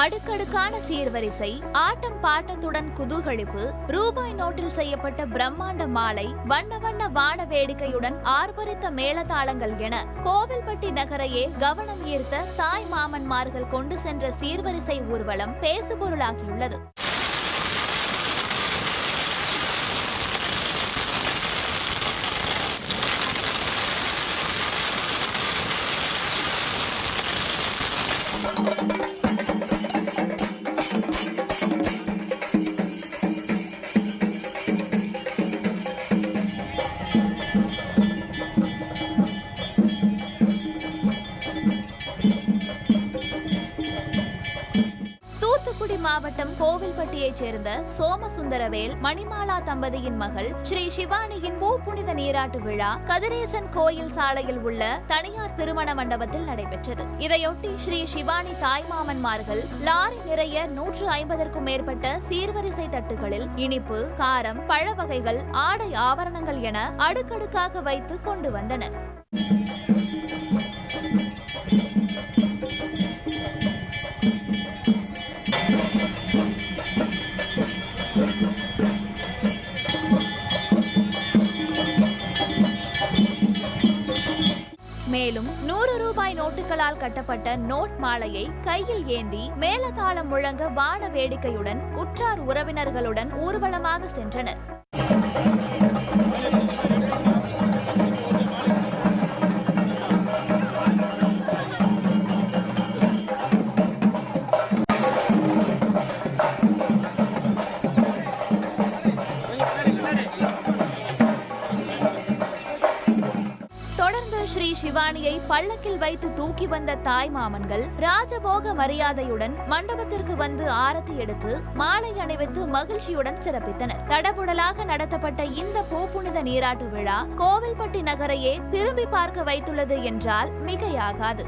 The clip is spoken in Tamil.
அடுக்கடுக்கான சீர்வரிசை, ஆட்டம் பாட்டத்துடன் குதூகலிப்பு, ரூபாய் நோட்டில் செய்யப்பட்ட பிரம்மாண்ட மாலை, வண்ண வண்ண வான வேடிக்கையுடன் ஆர்ப்பரித்த மேளதாளங்கள் என கோவில்பட்டி நகரையே கவனம் ஈர்த்த தாய் மாமன்மார்கள் கொண்டு சென்ற சீர்வரிசை ஊர்வலம் பேசுபொருளாகியுள்ளது. தூத்துக்குடி மாவட்டம் கோவில்பட்டியைச் சேர்ந்த சோமசுந்தரவேல் மணிமாலா தம்பதியின் மகள் ஸ்ரீ சிவானியின் பூப்புனித நீராட்டு விழா கதிரேசன் கோயில் சாலையில் உள்ள தனியார் திருமண மண்டபத்தில் நடைபெற்றது. இதையொட்டி ஸ்ரீ சிவானி தாய்மாமன்மார்கள் லாரி நிறைய 150க்கும் மேற்பட்ட சீர்வரிசை தட்டுகளில் இனிப்பு, காரம், பழ வகைகள், ஆடை ஆபரணங்கள் என அடுக்கடுக்காக வைத்து கொண்டு வந்தனர். மேலும் 100 ரூபாய் நோட்டுகளால் கட்டப்பட்ட நோட் மாலையை கையில் ஏந்தி மேளதாளம் முழங்க வான வேடிக்கையுடன் உற்றார் உறவினர்களுடன் ஊர்வலமாக சென்றனர். ஸ்ரீ சிவானியை பல்லக்கில் வைத்து தூக்கி வந்த தாய் மாமன்கள் ராஜபோக மரியாதையுடன் மண்டபத்திற்கு வந்து ஆரத்தி எடுத்து மாலை அணிவித்து மகிழ்ச்சியுடன் சிறப்பித்தனர். தடபுடலாக நடத்தப்பட்ட இந்த பூப்புனித நீராட்டு விழா கோவில்பட்டி நகரையே திரும்பி பார்க்க வைத்துள்ளது என்றால் மிகையாகாது.